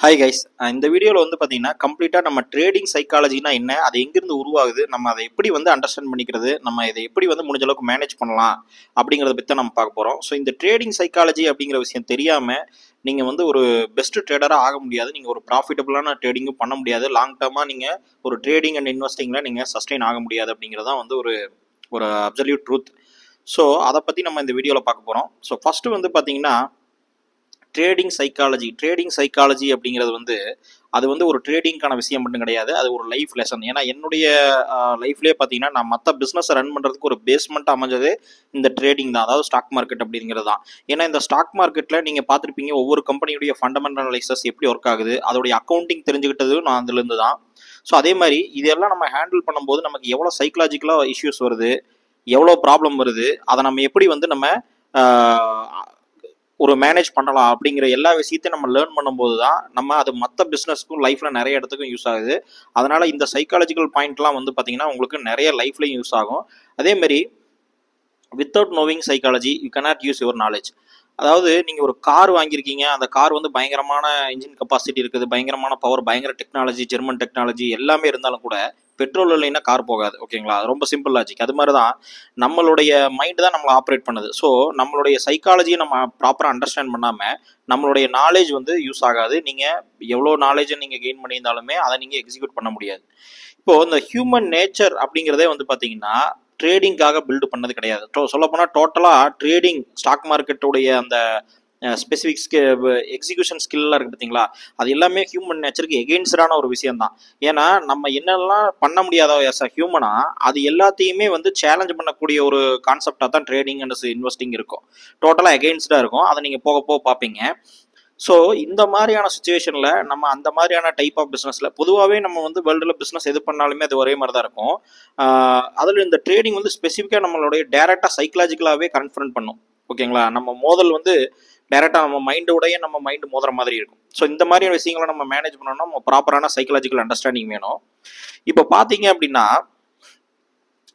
Hi guys. இந்த வீடியோவில் வந்து பார்த்தீங்கன்னா கம்ப்ளீட்டாக நம்ம ட்ரேடிங் சைக்காலஜினா என்ன, அது எங்கேருந்து உருவாகுது, நம்ம அதை எப்படி வந்து அண்டர்ஸ்டாண்ட் பண்ணிக்கிறது, நம்ம இதை எப்படி வந்து முடிஞ்ச அளவுக்கு மேனேஜ் பண்ணலாம் அப்படிங்கிறத பற்றி தான் நம்ம பார்க்க போகிறோம். ஸோ இந்த ட்ரேடிங் சைக்காலஜி அப்படிங்கிற விஷயம் தெரியாமல் நீங்கள் வந்து ஒரு பெஸ்ட் ட்ரேடராக ஆக முடியாது. நீங்கள் ஒரு ப்ராஃபிட்டபுளான ட்ரேடிங்கும் பண்ண முடியாது. லாங் டர்மாக நீங்கள் ஒரு ட்ரேடிங் அண்ட் இன்வெஸ்டிங்கில் நீங்கள் சஸ்டெயின் ஆக முடியாது அப்படிங்கிறது தான் வந்து ஒரு ஒரு அப்சல்யூட் ட்ரூத். ஸோ அதை பற்றி நம்ம இந்த வீடியோவில் பார்க்க போகிறோம். ஸோ ஃபஸ்ட்டு வந்து பார்த்தீங்கன்னா ட்ரேடிங் சைக்காலஜி அப்படிங்கிறது வந்து அது வந்து ஒரு ட்ரேடிங்கான விஷயம் மட்டும் கிடையாது, அது ஒரு லைஃப் லெசன். ஏன்னா என்னுடைய லைஃப்லேயே பார்த்தீங்கன்னா நான் மற்ற பிஸ்னஸை ரன் பண்ணுறதுக்கு ஒரு பேஸ்மெண்ட் அமைஞ்சது இந்த ட்ரேடிங் தான், அதாவது ஸ்டாக் மார்க்கெட் அப்படிங்கிறது தான். ஏன்னா இந்த ஸ்டாக் மார்க்கெட்டில் நீங்கள் பார்த்துருப்பீங்க, ஒவ்வொரு கம்பெனியுடைய ஃபண்டமெண்டல் அனலைசஸ் எப்படி ஒர்க் ஆகுது, அதோடைய அக்கௌண்டிங் தெரிஞ்சுக்கிட்டதும் நான் அதுலேருந்து தான். ஸோ அதே மாதிரி இதெல்லாம் நம்ம ஹேண்டில் பண்ணும்போது நமக்கு எவ்வளோ சைக்கலாஜிக்கலாக இஷ்யூஸ் வருது, எவ்வளோ ப்ராப்ளம் வருது, அதை நம்ம எப்படி வந்து நம்ம ஒரு மேனேஜ் பண்ணலாம் அப்படிங்கிற எல்லா விஷயத்தையும் நம்ம லேர்ன் பண்ணும்போது தான் நம்ம அது மற்ற பிஸ்னஸ்க்கும் லைஃப்பில் நிறைய இடத்துக்கும் யூஸ் ஆகுது. அதனால் இந்த சைக்காலஜிக்கல் பாயிண்ட்லாம் வந்து பார்த்தீங்கன்னா உங்களுக்கு நிறைய லைஃப்லையும் யூஸ் ஆகும். அதேமாரி without knowing psychology you cannot use your knowledge. அதாவது நீங்கள் ஒரு கார் வாங்கியிருக்கீங்க, அந்த கார் வந்து பயங்கரமான இன்ஜின் கெப்பாசிட்டி இருக்குது, பயங்கரமான பவர், பயங்கர டெக்னாலஜி, ஜெர்மன் டெக்னாலஜி எல்லாமே இருந்தாலும் கூட பெட்ரோல் இல்லைன்னா கார் போகாது. ஓகேங்களா? ரொம்ப சிம்பிள் லாஜிக். அது மாதிரி தான் நம்மளுடைய மைண்ட் தான் நம்மளை ஆப்ரேட் பண்ணுது. ஸோ நம்மளுடைய சைக்காலஜியை நம்ம ப்ராப்பராக அண்டர்ஸ்டாண்ட் பண்ணாமல் நம்மளுடைய நாலேஜ் வந்து யூஸ் ஆகாது. நீங்கள் எவ்வளோ நாலேஜை நீங்கள் கெயின் பண்ணியிருந்தாலுமே அதை நீங்கள் எக்ஸிக்யூட் பண்ண முடியாது. இப்போது இந்த ஹியூமன் நேச்சர் அப்படிங்கிறதே வந்து பார்த்தீங்கன்னா ட்ரேடிங்காக பில்டு பண்ணது கிடையாது. சொல்லப்போனால் டோட்டலாக ட்ரேடிங் ஸ்டாக் மார்க்கெட்டுடைய அந்த ஸ்பெசிஃபிக் எக்ஸிக்யூஷன் ஸ்கில்லாம் இருக்குது பார்த்தீங்களா, அது எல்லாமே ஹியூமன் நேச்சருக்கு எகெயின்ஸ்டான ஒரு விஷயம் தான். ஏன்னா நம்ம என்னெல்லாம் பண்ண முடியாதோ எஸ் அ ஹியூமனா அது எல்லாத்தையுமே வந்து சேலஞ்ச் பண்ணக்கூடிய ஒரு கான்செப்டாக தான் ட்ரேடிங் அண்ட் இன்வெஸ்டிங் இருக்கும். டோட்டலாக எகெயின்ஸ்டாக இருக்கும். அதை நீங்கள் போக போக பார்ப்பீங்க. ஸோ இந்த மாதிரியான சுச்சுவேஷனில் நம்ம அந்த மாதிரியான டைப் ஆஃப் பிஸ்னஸில் பொதுவாகவே நம்ம வந்து வேர்ல்டில் பிஸ்னஸ் எது பண்ணாலுமே அது ஒரே மாதிரி தான் இருக்கும். அதில் இந்த ட்ரேடிங் வந்து ஸ்பெசிஃபிக்காக நம்மளுடைய டேரெக்டாக சைக்கலாஜிக்கலாகவே கன்ஃபரன்ட் பண்ணும். ஓகேங்களா? நம்ம மோதல் வந்து டேரெக்டாக நம்ம மைண்டோடைய நம்ம மைண்டு மோதுற மாதிரி இருக்கும். ஸோ இந்த மாதிரியான விஷயங்களை நம்ம மேனேஜ் பண்ணணும்னா நம்ம ப்ராப்பரான சைக்கலாஜிக்கல் அண்டர்ஸ்டாண்டிங் வேணும். இப்போ பார்த்தீங்க அப்படின்னா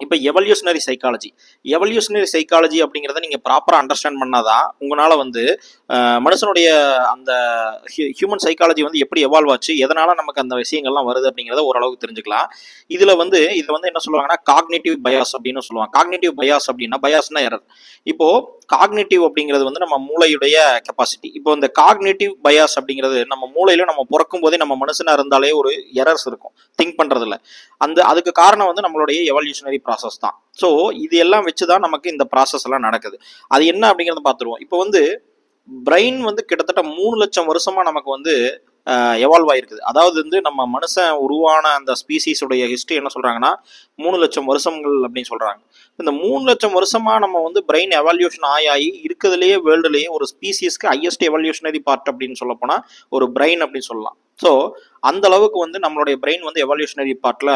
இப்போ எவல்யூஷனரி சைக்காலஜி அப்படிங்கிறத நீங்கள் ப்ராப்பராக அண்டர்ஸ்டாண்ட் பண்ணாதான் உங்களால் வந்து மனுஷனுடைய அந்த ஹியூமன் சைக்காலஜி வந்து எப்படி எவால்வ் ஆச்சு, எதனால நமக்கு அந்த விஷயங்கள்லாம் வருது அப்படிங்கிறத ஓரளவுக்கு தெரிஞ்சுக்கலாம். இதில் வந்து என்ன சொல்லுவாங்கன்னா காக்னிட்டிவ் பயாஸ் அப்படின்னு சொல்லுவாங்க. காக்னிட்டிவ் பயாஸ் அப்படின்னா பயாஸ்னா எரர். இப்போது காக்னிட்டிவ் அப்படிங்கிறது வந்து நம்ம மூளையுடைய கெப்பாசிட்டி. இப்போ இந்த காக்னிட்டிவ் பயாஸ் அப்படிங்கிறது நம்ம மூளையில நம்ம பிறக்கும் போதே நம்ம மனுஷனா இருந்தாலே ஒரு எரர்ஸ் இருக்கும் திங்க் பண்றதுல. அதுக்கு காரணம் வந்து நம்மளுடைய எவல்யூஷனரி ப்ராசஸ் தான். ஸோ இது எல்லாம் வச்சுதான் நமக்கு இந்த ப்ராசஸ் எல்லாம் நடக்குது. அது என்ன அப்படிங்கிறத பார்த்துருவோம். இப்போ வந்து பிரெயின் வந்து கிட்டத்தட்ட 3 லட்சம் வருஷமா நமக்கு வந்து எவால்வ் ஆயிருக்குது. அதாவது வந்து நம்ம மனுஷன் உருவான அந்த ஸ்பீசிஸுடைய ஹிஸ்ட்ரி என்ன சொல்றாங்கன்னா 3 லட்சம் வருஷங்கள் அப்படின்னு சொல்றாங்க. இந்த 3 லட்சம் வருஷமா நம்ம வந்து பிரெயின் எவால்யூஷன் ஆகி இருக்கிறதுலேயே வேர்ல்டுலேயே ஒரு ஸ்பீசிஸ்க்கு ஹையஸ்ட் எவல்யூஷனரி பார்ட் அப்படின்னு சொல்ல போனா ஒரு பிரெயின் அப்படின்னு சொல்லலாம். ஸோ அந்த அளவுக்கு வந்து நம்மளுடைய பிரெயின் வந்து எவல்யூஷனரி பார்ட்ல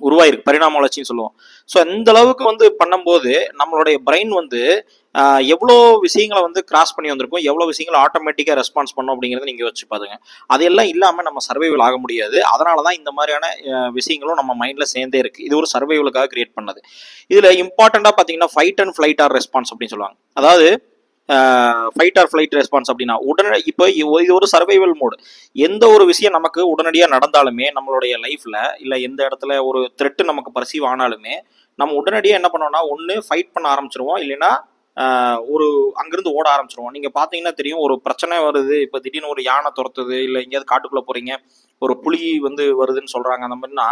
உருவாயிருக்கு, பரிணாம வளர்ச்சின்னு சொல்லுவோம். ஸோ இந்த அளவுக்கு வந்து பண்ணும்போது நம்மளுடைய பிரெயின் வந்து எவ்வளோ விஷயங்களை வந்து கிராஸ் பண்ணி வந்திருக்கும், எவ்வளோ விஷயங்களை ஆட்டோமேட்டிக்காக ரெஸ்பான்ஸ் பண்ணும் அப்படிங்கிறத நீங்கள் வச்சு பாருங்க. அதெல்லாம் இல்லாமல் நம்ம சர்வைவல் ஆக முடியாது. அதனால தான் இந்த மாதிரியான விஷயங்களும் நம்ம மைண்டில் சேர்ந்தே இருக்குது. இது ஒரு சர்வைவலுக்காக கிரியேட் பண்ணது. இதில் இம்பார்ட்டண்ட்டாக பார்த்தீங்கன்னா fight and flight R response அப்படின்னு சொல்லுவாங்க. அதாவது ஃபைட் ஆர் ஃப்ளைட் ரெஸ்பான்ஸ் அப்படின்னா இப்போ இது ஒரு சர்வைவல் மோடு. எந்த ஒரு விஷயம் நமக்கு உடனடியாக நடந்தாலுமே நம்மளுடைய லைஃப்பில் இல்லை எந்த இடத்துல ஒரு த்ரெட்டு நமக்கு பர்சீவ் ஆனாலுமே நம்ம உடனடியாக என்ன பண்ணோம்னா ஒன்று ஃபைட் பண்ண ஆரம்பிச்சிருவோம், இல்லைன்னா ஒரு அங்கிருந்து ஓட ஆரம்பிச்சிருவோம். நீங்கள் பார்த்தீங்கன்னா தெரியும், ஒரு பிரச்சனை வருது, இப்போ திடீர்னு ஒரு யானை துரத்துது, இல்லை எங்கேயாவது காட்டுக்குள்ளே போகிறீங்க, ஒரு புலி வந்து வருதுன்னு சொல்கிறாங்க. அந்த மாதிரினா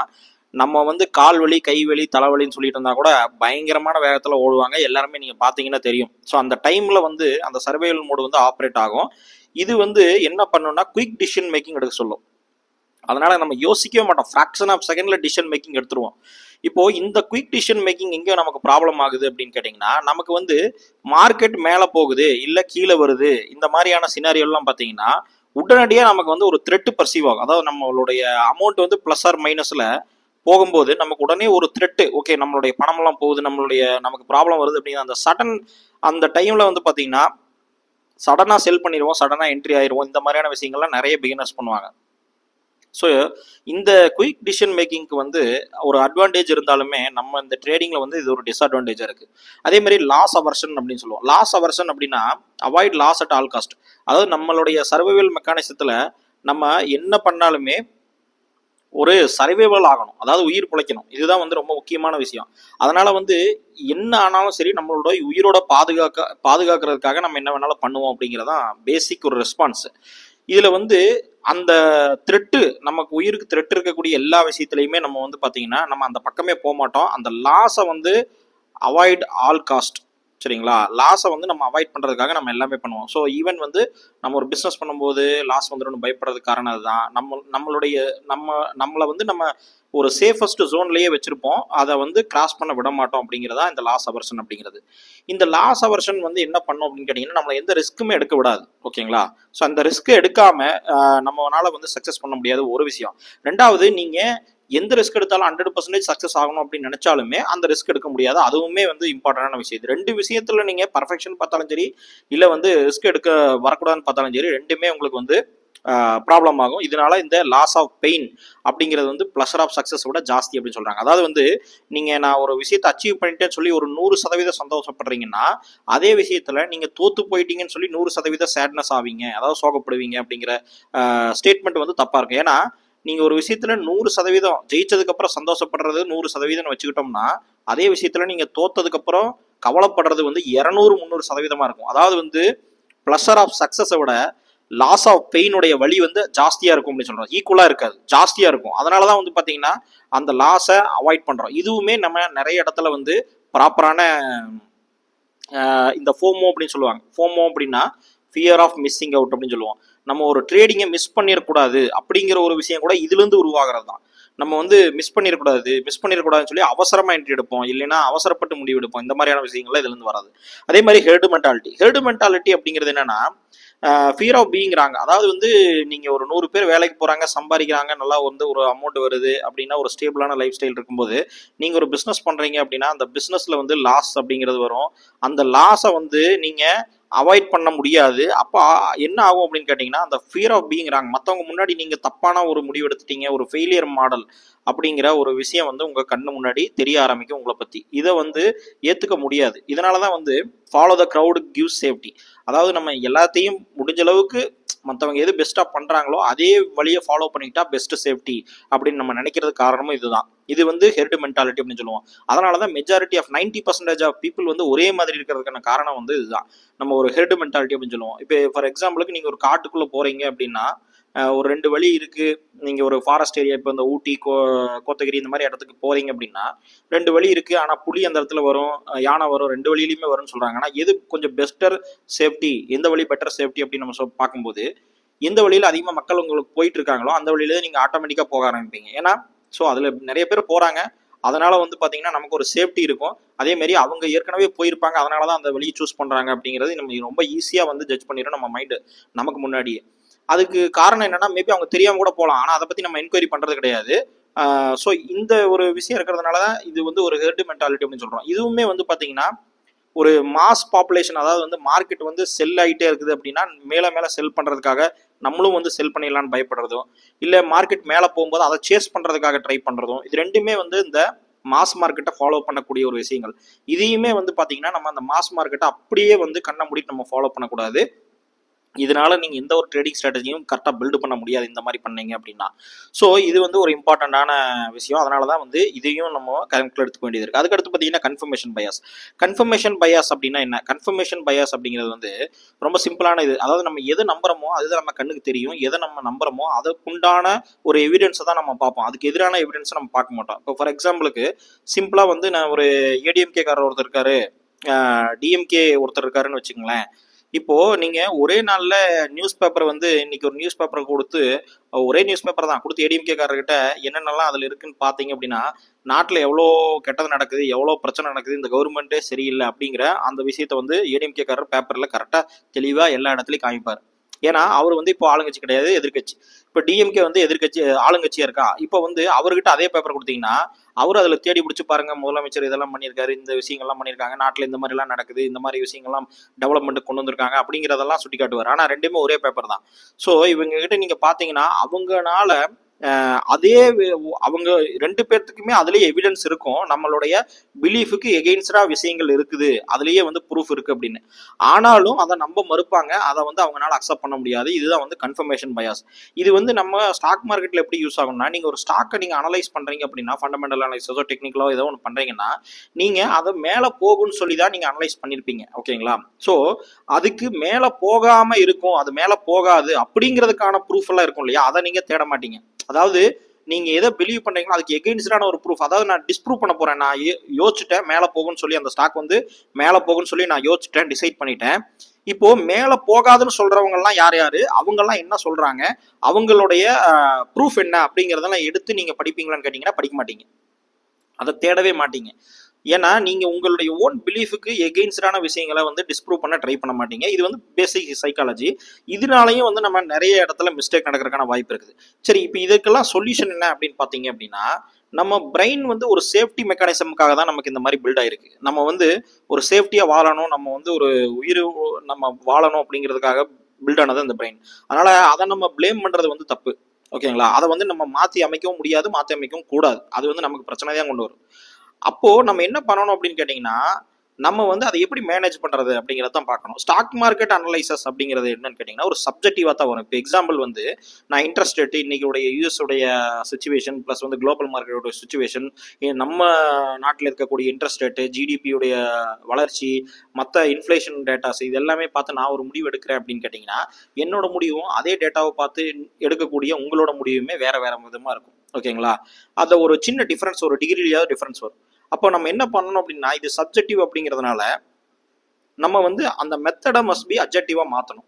நம்ம வந்து கால் வலி, கை வலி, தலைவலின்னு சொல்லிட்டு இருந்தா கூட பயங்கரமான வேகத்தில் ஓடுவாங்க. எல்லாருமே நீங்கள் பார்த்தீங்கன்னா தெரியும். ஸோ அந்த டைமில் வந்து அந்த சர்வைவல் மோடு வந்து ஆப்ரேட் ஆகும். இது வந்து என்ன பண்ணுன்னா குயிக் டிசிஷன் மேக்கிங் எடுக்க சொல்லும். அதனால நம்ம யோசிக்கவே மாட்டோம், ஃப்ராக்ஷன் ஆஃப் செகண்ட்ல டிசிஷன் மேக்கிங் எடுத்துருவோம். இப்போ இந்த குயிக் டிசிஷன் மேக்கிங் எங்கே நமக்கு ப்ராப்ளம் ஆகுது அப்படின்னு கேட்டிங்கன்னா, நமக்கு வந்து மார்க்கெட் மேலே போகுது இல்லை கீழே வருது, இந்த மாதிரியான சினாரியோலாம் பார்த்தீங்கன்னா உடனடியாக நமக்கு வந்து ஒரு த்ரெட்டு பர்சீவ் ஆகும். அதாவது நம்மளுடைய அமௌண்ட் வந்து ப்ளஸ் ஆர் மைனஸில் போகும்போது நமக்கு உடனே ஒரு த்ரெட்டு, ஓகே நம்மளுடைய பணமெல்லாம் போகுது, நமக்கு ப்ராப்ளம் வருது அப்படிங்கிற அந்த சடன் அந்த டைமில் வந்து பார்த்தீங்கன்னா சடனாக செல் பண்ணிடுவோம், சடனாக என்ட்ரி ஆயிடுவோம். இந்த மாதிரியான விஷயங்கள்லாம் நிறைய பிகினர்ஸ் பண்ணுவாங்க. ஸோ இந்த குயிக் டிசிஷன் மேக்கிங்க்கு வந்து ஒரு அட்வான்டேஜ் இருந்தாலுமே நம்ம இந்த ட்ரேடிங்கில் வந்து இது ஒரு டிஸ்அட்வான்டேஜாக இருக்குது. அதே மாதிரி லாஸ் அவர்ஷன் அப்படின்னு சொல்லுவோம். லாஸ் அவர்ஷன் அப்படின்னா avoid loss at all cost. அதாவது நம்மளுடைய சர்வைவல் மெக்கானிசத்தில் நம்ம என்ன பண்ணாலுமே ஒரு சர்வைவல் ஆகணும், அதாவது உயிர் பிழைக்கணும். இதுதான் வந்து ரொம்ப முக்கியமான விஷயம். அதனால வந்து என்ன ஆனாலும் சரி நம்மளோட உயிரோட பாதுகாக்கிறதுக்காக நம்ம என்ன வேணாலும் பண்ணுவோம் அப்படிங்கிறதான் பேசிக் ஒரு ரெஸ்பான்ஸ். இதுல வந்து அந்த த்ரெட்டு, நமக்கு உயிருக்கு த்ரெட் இருக்கக்கூடிய எல்லா விஷயத்துலையுமே நம்ம வந்து பாத்தீங்கன்னா நம்ம அந்த பக்கமே போக மாட்டோம். அந்த லாஸை வந்து அவாய்ட் ஆல் காஸ்ட், சரிங்களா? லாஸை வந்து நம்ம அவாய்ட் பண்ணுறதுக்காக நம்ம எல்லாமே பண்ணுவோம். ஸோ ஈவன் வந்து நம்ம ஒரு பிஸ்னஸ் பண்ணும்போது லாஸ் வந்துடும் பயப்படுறதுக்கு காரணம் அதுதான். நம்மளை வந்து நம்ம ஒரு சேஃபஸ்ட் ஜோன்லேயே வச்சுருப்போம், அதை வந்து கிராஸ் பண்ண விட மாட்டோம் அப்படிங்கிறதா இந்த லாஸ் அவர்ஷன் அப்படிங்கிறது. இந்த லாஸ் அவர்ஷன் வந்து என்ன பண்ணும் அப்படின்னு கேட்டிங்கன்னா நம்மளை எந்த ரிஸ்க்குமே எடுக்க விடாது, ஓகேங்களா? ஸோ அந்த ரிஸ்க்கு எடுக்காமல் நம்மளால வந்து சக்ஸஸ் பண்ண முடியாது ஒரு விஷயம். ரெண்டாவது, நீங்கள் எந்த ரிஸ்க் எடுத்தாலும் 100% சக்ஸஸ் ஆகணும் அப்படின்னு நினைச்சாலுமே அந்த ரிஸ்க் எடுக்க முடியாது. அதுவுமே வந்து இம்பார்ட்டன்டான விஷயம். இது ரெண்டு விஷயத்துல நீங்க பர்ஃபெக்ஷன் பார்த்தாலும் சரி, இல்ல வந்து ரிஸ்க் எடுக்க வரக்கூடாதுன்னு பார்த்தாலும் சரி, ரெண்டுமே உங்களுக்கு வந்து ப்ராப்ளம் ஆகும். இதனால இந்த லாஸ் ஆஃப் பெயின் அப்படிங்கிறது வந்து ப்ளஷர் ஆஃப் சக்ஸஸ் விட ஜாஸ்தி அப்படின்னு சொல்றாங்க. அதாவது வந்து நீங்க நான் ஒரு விஷயத்தை அச்சீவ் பண்ணிட்டேன்னு சொல்லி ஒரு 100% சந்தோஷப்படுறீங்கன்னா, அதே விஷயத்துல நீங்க தோத்து போயிட்டீங்கன்னு சொல்லி 100% சேட்னஸ் ஆவீங்க, அதாவது சோகப்படுவீங்க அப்படிங்கிற ஸ்டேட்மெண்ட் வந்து தப்பா இருக்கு. ஏன்னா நீங்க ஒரு விஷயத்துல 100% ஜெயிச்சதுக்கு அப்புறம் சந்தோஷப்படுறது 100% வச்சுக்கிட்டோம்னா, அதே விஷயத்துல நீங்க தோத்ததுக்கு அப்புறம் கவலைப்படுறது வந்து 200-300% இருக்கும். அதாவது வந்து பிளஷர் ஆஃப் சக்சஸை விட லாஸ் ஆஃப் பெயினுடைய வழி வந்து ஜாஸ்தியா இருக்கும் அப்படின்னு சொல்றோம். ஈக்குவலா இருக்காது, ஜாஸ்தியா இருக்கும். அதனாலதான் வந்து பாத்தீங்கன்னா அந்த லாஸை அவாய்ட் பண்றோம். இதுவுமே நம்ம நிறைய இடத்துல வந்து ப்ராப்பரான இந்த ஃபோமோ அப்படின்னு சொல்லுவாங்க. ஃபோமோ அப்படின்னா ஃபியர் ஆஃப் மிஸ்ஸிங் அவுட் அப்படின்னு சொல்லுவோம். நம்ம ஒரு ட்ரேடிங்கை மிஸ் பண்ணிடக்கூடாது அப்படிங்கிற ஒரு விஷயம் கூட இதுலேருந்து உருவாகிறது தான். நம்ம வந்து மிஸ் பண்ணிடக்கூடாதுன்னு சொல்லி அவசரமாக என்ட்ரி எடுப்போம், இல்லைன்னா அவசரப்பட்டு முடிவு எடுப்போம். இந்த மாதிரியான விஷயங்கள்லாம் இதுலேருந்து வராது. அதே மாதிரி ஹெர்டு மென்டாலிட்டி அப்படிங்கிறது என்னன்னா ஃபியர் ஆஃப் பீயிங்கிறாங்க. அதாவது வந்து நீங்கள் ஒரு 100 பேர் வேலைக்கு போகிறாங்க, சம்பாதிக்கிறாங்க, நல்லா வந்து ஒரு அமௌண்ட் வருது அப்படின்னா, ஒரு ஸ்டேபிளான லைஃப் ஸ்டைல் இருக்கும்போது நீங்கள் ஒரு பிஸ்னஸ் பண்ணுறீங்க அப்படின்னா அந்த பிஸ்னஸில் வந்து லாஸ் அப்படிங்கிறது வரும். அந்த லாஸை வந்து நீங்கள் அவாய்ட் பண்ண முடியாது. அப்போ என்ன ஆகும் அப்படின்னு கேட்டிங்கன்னா அந்த ஃபியர் ஆஃப் பீயிங்கிறாங்க. மற்றவங்க முன்னாடி நீங்கள் தப்பான ஒரு முடிவு எடுத்துட்டீங்க, ஒரு ஃபெயிலியர் மாடல் அப்படிங்கிற ஒரு விஷயம் வந்து உங்கள் கண்ணு முன்னாடி தெரிய ஆரம்பிக்கும் உங்களை பற்றி. இதை வந்து ஏற்றுக்க முடியாது. இதனால தான் வந்து follow the crowd gives safety. அதாவது நம்ம எல்லாத்தையும் முடிஞ்ச அளவுக்கு மற்றவங்க எது பெஸ்ட்டாக பண்ணுறாங்களோ அதே வழியை ஃபாலோ பண்ணிக்கிட்டா பெஸ்ட் சேஃப்டி அப்படின்னு நம்ம நினைக்கிறது காரணமும் இதுதான். இது வந்து ஹெர்டு மென்டாலிட்டி அப்படின்னு சொல்லுவோம். அதனால தான் மெஜாரிட்டி ஆஃப் 90% ஆஃப் பீப்புள் வந்து ஒரே மாதிரி இருக்கிறதுக்கான காரணம் வந்து இதுதான். நம்ம ஒரு ஹெர்டு மென்டாலிட்டி அப்படின்னு சொல்லுவோம். இப்போ ஃபார் எக்ஸாம்பிளுக்கு நீங்கள் ஒரு காட்டுக்குள்ளே போகிறீங்க அப்படின்னா ஒரு 2 வழி இருக்குது. நீங்கள் ஒரு ஃபாரஸ்ட் ஏரியா, இப்போ இந்த ஊட்டி, கோத்தகிரி இந்த மாதிரி இடத்துக்கு போகிறீங்க அப்படின்னா 2 வழி இருக்குது. ஆனால் புலி அந்த இடத்துல வரும், யானை வரும், 2 வழியிலுமே வரும்னு சொல்கிறாங்க. ஆனால் எது கொஞ்சம் பெஸ்டர் சேஃப்டி, எந்த வழி பெட்டர் சேஃப்டி அப்படின்னு நம்ம பார்க்கும்போது எந்த வழியில் அதிகமாக மக்கள் உங்களுக்கு போயிட்டு இருக்காங்களோ அந்த வழியில நீங்கள் ஆட்டோமேட்டிக்காக போக ஆரம்பிப்பீங்க. ஏன்னா ஸோ அதில் நிறைய பேர் போகிறாங்க, அதனால வந்து பார்த்தீங்கன்னா நமக்கு ஒரு சேஃப்டி இருக்கும். அதே மாதிரி அவங்க ஏற்கனவே போயிருப்பாங்க, அதனால தான் அந்த வழியை சூஸ் பண்ணுறாங்க அப்படிங்கிறது நம்ம ரொம்ப ஈஸியாக வந்து ஜட்ஜ் பண்ணிடும் நம்ம மைண்டு நமக்கு முன்னாடியே. அதுக்கு காரணம் என்னன்னா மேபி அவங்க தெரியாம கூட போகலாம், ஆனால் அதை பற்றி நம்ம என்கொயரி பண்ணுறது கிடையாது. ஸோ இந்த ஒரு விஷயம் இருக்கிறதுனால தான் இது வந்து ஒரு ஹெர்டு மென்டாலிட்டி அப்படின்னு சொல்கிறோம். இதுவுமே வந்து பார்த்தீங்கன்னா ஒரு மாஸ் பாப்புலேஷன், அதாவது வந்து மார்க்கெட் வந்து செல் ஆகிட்டே இருக்குது அப்படின்னா மேலே மேலே செல் பண்ணுறதுக்காக நம்மளும் வந்து செல் பண்ணிடலான்னு பயப்படுறதும், இல்லை மார்க்கெட் மேலே போகும்போது அதை சேஸ் பண்ணுறதுக்காக ட்ரை பண்ணுறதும், இது ரெண்டுமே வந்து இந்த மாஸ் மார்க்கெட்டை ஃபாலோ பண்ணக்கூடிய ஒரு விஷயங்கள். இதையுமே வந்து பார்த்தீங்கன்னா நம்ம அந்த மாஸ் மார்க்கெட்டை அப்படியே வந்து கண்ணை மூடிட்டு நம்ம ஃபாலோ பண்ணக்கூடாது. இதனால நீங்க எந்த ஒரு ட்ரேடிங் ஸ்ட்ராட்டஜியும் கரெக்டாக பில்டு பண்ண முடியாது இந்த மாதிரி பண்ணீங்க அப்படின்னா. ஸோ இது வந்து ஒரு இம்பார்ட்டண்டான விஷயம். அதனால தான் வந்து இதையும் நம்ம கணக்கில் எடுத்துக்க வேண்டியது இருக்குது. அதுக்கடுத்து பார்த்தீங்கன்னா கன்ஃபர்மேஷன் பயாஸ். கன்ஃபர்மேஷன் பயாஸ் அப்படின்னா என்ன? கன்ஃபர்மேஷன் பயாஸ் அப்படிங்கிறது வந்து ரொம்ப சிம்பிளான இது. அதாவது நம்ம எதை நம்புறோமோ அதுதான் நம்ம கண்ணுக்கு தெரியும். எதை நம்ம நம்புறோமோ அதுக்குண்டான ஒரு எவிடன்ஸை தான் நம்ம பார்ப்போம். அதுக்கு எதிரான எவிடன்ஸை நம்ம பார்க்க மாட்டோம். இப்போ ஃபார் எக்ஸாம்பிளுக்கு சிம்பிளாக வந்து நான் ஒரு ஏடிஎம்கே காரர் ஒருத்தர் இருக்காரு, டிஎம்கே ஒருத்தர் இருக்காருன்னு வச்சுக்கோங்களேன். இப்போ நீங்க ஒரே நாள்ல நியூஸ் பேப்பர் வந்து இன்னைக்கு ஒரு நியூஸ் பேப்பரை கொடுத்து, ஒரே நியூஸ் பேப்பர் தான் கொடுத்து ஏடிஎம்கே காரர்கிட்ட என்னென்னலாம் அதுல இருக்குன்னு பாத்தீங்க அப்படின்னா நாட்டுல எவ்வளோ கெட்டது நடக்குது, எவ்வளோ பிரச்சனை நடக்குது, இந்த கவர்மெண்ட்டே சரியில்லை அப்படிங்கிற அந்த விஷயத்த வந்து ஏடிஎம்கே காரர் பேப்பர்ல கரெக்டா தெளிவா எல்லா இடத்துலயும் காமிப்பார். ஏன்னா அவர் வந்து இப்போ ஆளுங்கட்சி கிடையாது, எதிர்கட்சி. இப்போ டிஎம்கே வந்து எதிர்கட்சி ஆளுங்கட்சியா இருக்கா. இப்போ வந்து அவர்கிட்ட அதே பேப்பர் கொடுத்தீங்கன்னா அவர் அதில் தேடி பிடிச்சி பாருங்க, முதலமைச்சர் இதெல்லாம் பண்ணியிருக்காரு, இந்த விஷயங்கள்லாம் பண்ணியிருக்காங்க, நாட்டில் இந்த மாதிரிலாம் நடக்குது, இந்த மாதிரி விஷயங்கள்லாம் டெவலப்மெண்ட் கொண்டு வந்திருக்காங்க அப்படிங்கிறதெல்லாம் சுட்டி காட்டுவார். ஆனால் ரெண்டுமே ஒரே பேப்பர் தான். ஸோ இவங்க கிட்ட நீங்க பாத்தீங்கன்னா அவங்கனால அதே அவங்க 2 பேர்த்துக்குமே அதுலயே எவிடன்ஸ் இருக்கும், நம்மளுடைய பிலீஃபுக்கு எகெயின்ஸ்டா விஷயங்கள் இருக்குது, அதுலயே வந்து ப்ரூஃப் இருக்கு அப்படின்னு. ஆனாலும் அதை நம்ப மறுப்பாங்க, அதை வந்து அவங்களால அக்செப்ட் பண்ண முடியாது. இதுதான் வந்து கன்ஃபர்மேஷன் பயாஸ். இது வந்து நம்ம ஸ்டாக் மார்க்கெட்ல எப்படி யூஸ் ஆகும்னா, நீங்க ஒரு ஸ்டாக்கை நீங்க அனலைஸ் பண்றீங்க அப்படின்னா, ஃபண்டமெண்டல் அனலைஸோ டெக்னிக்கலோ ஏதோ ஒன்று பண்றீங்கன்னா, நீங்க அதை மேல போகும்னு சொல்லி தான் நீங்க அனலைஸ் பண்ணிருப்பீங்க. ஓகேங்களா? ஸோ அதுக்கு மேல போகாம இருக்கும், அது மேல போகாது அப்படிங்கிறதுக்கான ப்ரூஃப் எல்லாம் இருக்கும் இல்லையா, அதை நீங்க தேட மாட்டீங்க. அதாவது நீங்க எதை பிலீவ் பண்றீங்களோ அதுக்கு எகெயின்ஸ்டான ஒரு ப்ரூஃப். அதாவது நான் டிஸ்ப்ரூவ் பண்ண போறேன், நான் யோசிச்சுட்டேன் மேல போகும்னு சொல்லி, அந்த ஸ்டாக் வந்து மேல போகும்னு சொல்லி நான் யோசிச்சுட்டேன், டிசைட் பண்ணிட்டேன். இப்போ மேல போகாதுன்னு சொல்றவங்க எல்லாம் யார் யாரு, அவங்க எல்லாம் என்ன சொல்றாங்க, அவங்களுடைய ப்ரூஃப் என்ன அப்படிங்கறதெல்லாம் எடுத்து நீங்க படிப்பீங்களான்னு கேட்டீங்கன்னா படிக்க மாட்டீங்க, அதை தேடவே மாட்டீங்க. ஏன்னா நீங்க உங்களுடைய ஓன் பிலீஃபுக்கு எகெயின்ஸ்டான விஷயங்களை வந்து டிஸ்ப்ரூவ் பண்ண ட்ரை பண்ண மாட்டீங்க. இது வந்து பேசிக் சைக்காலஜி. இதனாலையும் வந்து நம்ம நிறைய இடத்துல மிஸ்டேக் நடக்கிறதுக்கான வாய்ப்பு இருக்குது. சரி, இப்போ இதுக்கெல்லாம் சொல்யூஷன் என்ன அப்படின்னு பார்த்தீங்க அப்படின்னா, நம்ம பிரெயின் வந்து ஒரு சேஃப்டி மெக்கானிசமுக்காக தான் நமக்கு இந்த மாதிரி பில்ட் ஆயிருக்கு. நம்ம வந்து ஒரு சேஃப்டியா வாழணும், நம்ம வந்து ஒரு உயிர் நம்ம வாழணும் அப்படிங்கிறதுக்காக பில்ட் ஆனது இந்த பிரெயின். அதனால அதை நம்ம பிளேம் பண்றது வந்து தப்பு. ஓகேங்களா? அதை வந்து நம்ம மாற்றி அமைக்கவும் முடியாது, மாற்றி அமைக்கவும் கூடாது. அது வந்து நமக்கு பிரச்சனை தான் கொண்டு வரும். அப்போ நம்ம என்ன பண்ணணும் அப்படின்னு கேட்டீங்கன்னா, நம்ம வந்து அதை எப்படி மேனேஜ் பண்றது அப்படிங்கிறத தான் பார்க்கணும். ஸ்டாக் மார்க்கெட் அனலைசஸ் அப்படிங்கிறது என்னன்னு கேட்டீங்கன்னா, ஒரு சப்ஜெக்டிவா தான் வரும். இப்போ எக்ஸாம்பிள் வந்து நான் இன்ட்ரெஸ்ட் ரேட், இன்னைக்கு யூஎஸ் உடைய சுச்சுவேஷன் பிளஸ் வந்து குளோபல் மார்க்கெட்டோட சுச்சுவேஷன், நம்ம நாட்டில் இருக்கக்கூடிய இன்ட்ரெஸ்ட் ரேட்டு, ஜிடிபியுடைய வளர்ச்சி, மற்ற இன்ஃப்ளேஷன் டேட்டாஸ், இது எல்லாமே பார்த்து நான் ஒரு முடிவு எடுக்கிறேன் அப்படின்னு கேட்டிங்கன்னா, என்னோட முடிவும் அதே டேட்டாவை பார்த்து எடுக்கக்கூடிய உங்களோட முடிவுமே வேற வேற விதமா இருக்கும். ஓகேங்களா? அதை ஒரு சின்ன டிஃபரன்ஸ், ஒரு டிகிரியாவது டிஃபரன்ஸ் வரும். அப்போ நம்ம என்ன பண்ணணும் அப்படின்னா, இது சப்ஜெக்டிவ் அப்படிங்கிறதுனால நம்ம வந்து அந்த மெத்தடை மஸ்ட் பி அப்ஜெக்டிவா மாற்றணும்.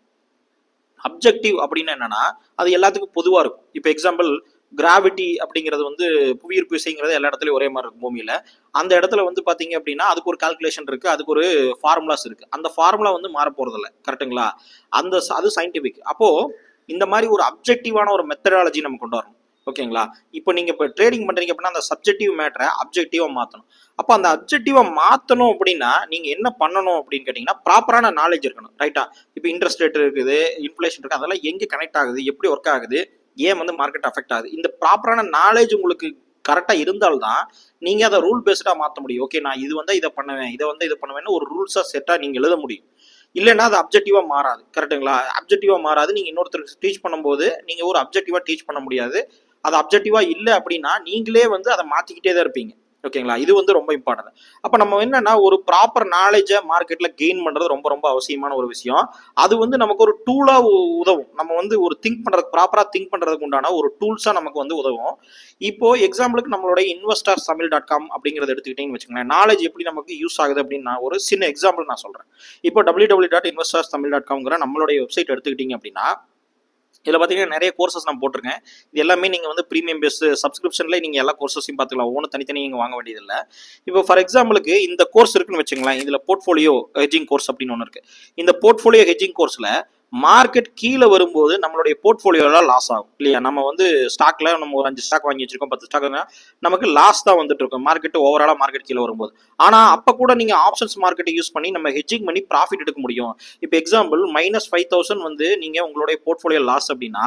அப்ஜெக்டிவ் அப்படின்னு என்னன்னா, அது எல்லாத்துக்கும் பொதுவா இருக்கும். இப்போ எக்ஸாம்பிள், கிராவிட்டி அப்படிங்கிறது வந்து புவியீர்ப்பு விசைங்கிறது எல்லா இடத்துலயும் ஒரே மாதிரி இருக்கும் பூமியில. அந்த இடத்துல வந்து பாத்தீங்க அப்படின்னா அதுக்கு ஒரு கால்குலேஷன் இருக்கு, அதுக்கு ஒரு ஃபார்முலாஸ் இருக்கு. அந்த ஃபார்முலா வந்து மாற போறது இல்லை. கரெக்டுங்களா? அது சயின்டிபிக். அப்போ இந்த மாதிரி ஒரு அப்ஜெக்டிவான ஒரு மெத்தடாலஜி நம்ம கொண்டு வரணும். ஓகேங்களா? இப்போ நீங்க இப்போ ட்ரேடிங் பண்றீங்க அப்படின்னா அந்த சப்ஜெக்டிவ் மேட்டரை அப்ஜெக்டிவா மாற்றணும். அப்போ அந்த அப்ஜெக்டிவா மாற்றணும் அப்படின்னா நீங்க என்ன பண்ணணும் அப்படின்னு கேட்டீங்கன்னா, ப்ராப்பரான நாலேஜ் இருக்கணும். ரைட்டா? இப்போ இன்ட்ரெஸ்ட் ரேட் இருக்குது, இன்ஃப்ளேஷன் இருக்கு, அதெல்லாம் எங்க கனெக்ட் ஆகுது, எப்படி ஒர்க் ஆகுது, ஏன் வந்து மார்க்கெட் அஃபெக்ட் ஆகுது, இந்த ப்ராப்பரான நாலேஜ் உங்களுக்கு கரெக்டா இருந்தால்தான் நீங்க அதை ரூல் பேஸ்டா மாற்ற முடியும். ஓகே, நான் இது வந்து இதை பண்ணுவேன், இதை வந்து இதை பண்ணுவேன்னு ஒரு ரூல்ஸா செட்டா நீங்க எழுத முடியும். இல்லைன்னா அது அப்ஜெக்டிவா மாறாது. கரெக்டுங்களா? அப்ஜெக்டிவா மாறாது. நீங்க இன்னொருத்தருக்கு டீச் பண்ணும்போது நீங்க ஒரு அப்ஜெக்டிவா டீச் பண்ண முடியாது. அது அப்ஜெக்டிவா இல்லை அப்படின்னா நீங்களே வந்து அதை மாத்திக்கிட்டே தான் இருப்பீங்க. ஓகேங்களா? இது வந்து ரொம்ப இம்பார்ட்டன்ட். அப்ப நம்ம என்னன்னா, ஒரு ப்ராப்பர் நாலேஜை மார்க்கெட்ல கெயின் பண்றது ரொம்ப ரொம்ப அவசியமான ஒரு விஷயம். அது வந்து நமக்கு ஒரு டூலா உதவும். நம்ம வந்து ஒரு திங்க் பண்றதுக்கு, ப்ராப்பரா திங்க் பண்றதுக்கு உண்டான ஒரு டூல்ஸா நமக்கு வந்து உதவும். இப்போ எக்ஸாம்பிளுக்கு நம்மளுடைய investorsamil.com அப்படிங்கறத எடுத்துக்கிட்டீங்கன்னு வச்சுக்கோங்களேன், நாலேஜ் எப்படி நமக்கு யூஸ் ஆகுது அப்படின்னு நான் ஒரு சின்ன எக்ஸாம்பிள் நான் சொல்றேன். இப்போ www.investorsamil.com நம்மளுடைய வெப்சைட் எடுத்துக்கிட்டீங்க அப்படின்னா, இதில் பார்த்தீங்கன்னா நிறைய கோர்சஸ் நான் போட்டிருக்கேன். இது எல்லாமே நீங்கள் வந்து ப்ரீமியம் பேஸ்ட் சப்ஸ்கிரிப்ஷன்ல நீங்கள் எல்லா கோர்சஸையும் பார்த்துக்கலாம். ஒவ்வொன்றும் தனித்தனி நீங்கள் வாங்க வேண்டியதில்லை. இப்போ ஃபார் எக்ஸாம்பிளுக்கு இந்த கோர்ஸ் இருக்குன்னு வச்சுங்களேன், இதில் போர்ட்ஃபோலியோ ஹெட்ஜிங் கோர்ஸ் அப்படின்னு ஒன்று இருக்கு. இந்த போர்ட்ஃபோலியோ ஹெட்ஜிங் கோர்ஸில் மார்க்கெட் கீழே வரும்போது நம்மளுடைய போர்ட்ஃபோலியோலாம் லாஸ் ஆகும் இல்லையா? நம்ம வந்து ஸ்டாக்ல நம்ம ஒரு 5 ஸ்டாக் வாங்கி வச்சிருக்கோம், 10 ஸ்டாக், நமக்கு லாஸ் தான் வந்துட்டு இருக்கும் மார்க்கெட் ஓவராலா மார்க்கெட் கீழே வரும்போது. ஆனா அப்ப கூட நீங்க ஆப்ஷன்ஸ் மார்க்கெட்டை யூஸ் பண்ணி நம்ம ஹெட்ஜிங் பண்ணி ப்ராஃபிட் எடுக்க முடியும். இப்போ எக்ஸாம்பிள் -5,000 வந்து நீங்க உங்களுடைய போர்ட்ஃபோலியோ லாஸ் அப்படின்னா,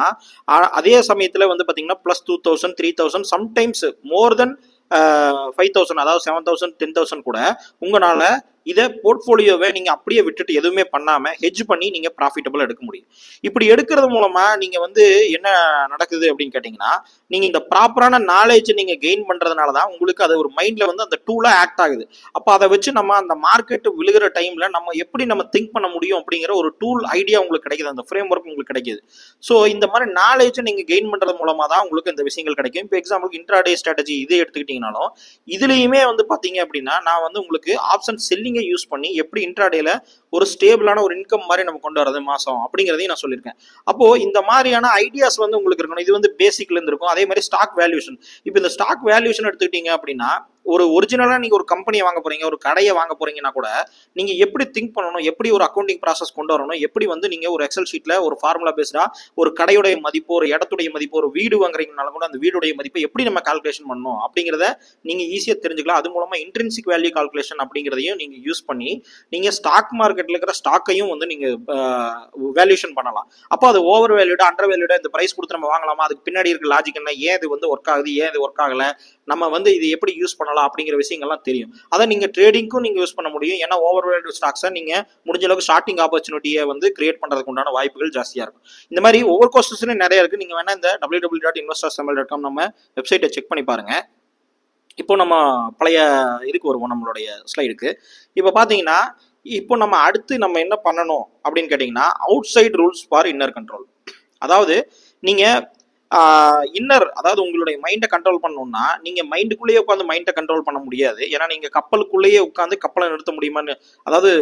அதே சமயத்துல வந்து பாத்தீங்கன்னா +2,000 3,000 சம்டைம்ஸ் மோர் தென் 5,000, அதாவது 7,000 10,000 கூட உங்களால இதை போர்ட்ஃபோலியோவை நீங்க அப்படியே விட்டுட்டு எதுவுமே பண்ணாம ஹெட்ஜ் பண்ணி நீங்க ப்ராஃபிட்டபிள் எடுக்க முடியும். இப்படி எடுக்கிறது மூலமா நீங்க வந்து என்ன நடக்குது அப்படின்னு கேட்டீங்கன்னா, நீங்க இந்த ப்ராப்பரான நாலேஜ் நீங்க கெயின் பண்றதுனாலதான் உங்களுக்கு அது ஒரு மைண்ட்ல வந்து அந்த டூலா ஆக்ட் ஆகுது. அப்ப அதை வச்சு நம்ம அந்த மார்க்கெட் விழுகிற டைம்ல நம்ம எப்படி நம்ம திங்க் பண்ண முடியும் அப்படிங்கிற ஒரு டூல் ஐடியா உங்களுக்கு கிடைக்குது, அந்த ஃப்ரேம் ஒர்க் உங்களுக்கு கிடைக்குது. ஸோ இந்த மாதிரி நாலேஜ் நீங்க கெயின் பண்றது மூலமா தான் உங்களுக்கு இந்த விஷயங்கள் கிடைக்கும். இப்போ எக்ஸாம்பிள் இன்ட்ராடே ஸ்ட்ராட்டஜி இதை எடுத்துக்கிட்டீங்கனாலும் இதுலயுமே வந்து பாத்தீங்க அப்படின்னா, நான் வந்து உங்களுக்கு ஆப்ஷன் செல்லிங் யூஸ் பண்ணி எப்படி இன்ட்ராடேல ஒரு ஸ்டேபிளான ஒரு இன்கம் மாதிரி நம்ம கொண்டு வரது மாசம் அப்படிங்கறதையும் நான் சொல்லியிருக்கேன். அப்போ இந்த மாதிரியான ஐடியாஸ் வந்து உங்களுக்கு இருக்கணும். இது வந்து பேசிக்ல இருந்து இருக்கும். அதே மாதிரி ஸ்டாக் வேல்யூஷன். இப்போ இந்த ஸ்டாக் வேல்யூஷன் எடுத்துக்கிட்டீங்க அப்படின்னா, ஒரு ஒரிஜினலாக நீங்கள் ஒரு கம்பெனியை வாங்க போகிறீங்க, ஒரு கடையை வாங்க போகிறீங்கன்னா கூட நீங்கள் எப்படி திங்க் பண்ணணும், எப்படி ஒரு அக்கௌண்டிங் ப்ராசஸ் கொண்டு வரணும், எப்படி வந்து நீங்கள் ஒரு எக்ஸல் ஷீட்டில் ஒரு ஃபார்முலா பேஸ்டாக ஒரு கடையுடைய மதிப்பு, ஒரு இடத்துடைய மதிப்பு, ஒரு வீடு வாங்குறீங்கனால கூட அந்த வீடுடைய மதிப்பை எப்படி நம்ம கால்குலேஷன் பண்ணணும் அப்படிங்கிறத நீங்கள் ஈஸியாக தெரிஞ்சுக்கலாம். அது மூலமாக இன்ட்ரின்சிக் வேல்யூ கால்குலேஷன் அப்படிங்கிறதையும் நீங்கள் யூஸ் பண்ணி நீங்கள் ஸ்டாக் மார்க்கெட்டில் இருக்கிற ஸ்டாக்கையும் வந்து நீங்கள் வேல்யூஷன் பண்ணலாம். அப்போ அது ஓவர் வேல்யூடா அண்டர் வேல்யூடா இந்த ப்ரைஸ் கொடுத்து நம்ம வாங்கலாமா, அதுக்கு பின்னாடி இருக்க லாஜிக் என்ன, ஏன் இது வந்து ஒர்க் ஆகுது, ஏன் இது ஒர்க் ஆகலை, நம்ம வந்து இது எப்படி யூஸ் பண்ணலாம் அப்படிங்கிற விஷயங்கள்லாம் தெரியும். அதை நீங்கள் ட்ரேடிங்க்கும் நீங்கள் யூஸ் பண்ண முடியும். ஏன்னா ஓவர் வேல்யூ ஸ்டாக்ஸை நீங்கள் முடிஞ்ச அளவுக்கு ஸ்டார்டிங் ஆப்பர்ச்சுனிட்டியை வந்து கிரியேட் பண்ணுறதுக்கு உண்டான வாய்ப்புகள் ஜாஸ்தியாக இருக்கும். இந்த மாதிரி ஒவ்வொரு கோர்சஸ்லையும் நிறைய இருக்குது. நீங்கள் வேணால் இந்த www.investorstamil.com நம்ம வெப்சைட்டை செக் பண்ணி பாருங்கள். இப்போ நம்ம பழைய இதுக்கு வருவோம், நம்மளுடைய ஸ்லைடுக்கு. இப்போ பார்த்தீங்கன்னா இப்போ நம்ம அடுத்து நம்ம என்ன பண்ணணும் அப்படின்னு கேட்டிங்கன்னா, outside rules for inner control. அதாவது நீங்கள் இன்னர், அதாவது உங்களுடைய மைண்டை கண்ட்ரோல் பண்ணணும்னா நீங்கள் மைண்டுக்குள்ளேயே உட்காந்து மைண்டை கண்ட்ரோல் பண்ண முடியாது. ஏன்னா நீங்கள் கப்பலுக்குள்ளேயே உட்காந்து கப்பலை நிறுத்த முடியுமான்னு, அதாவது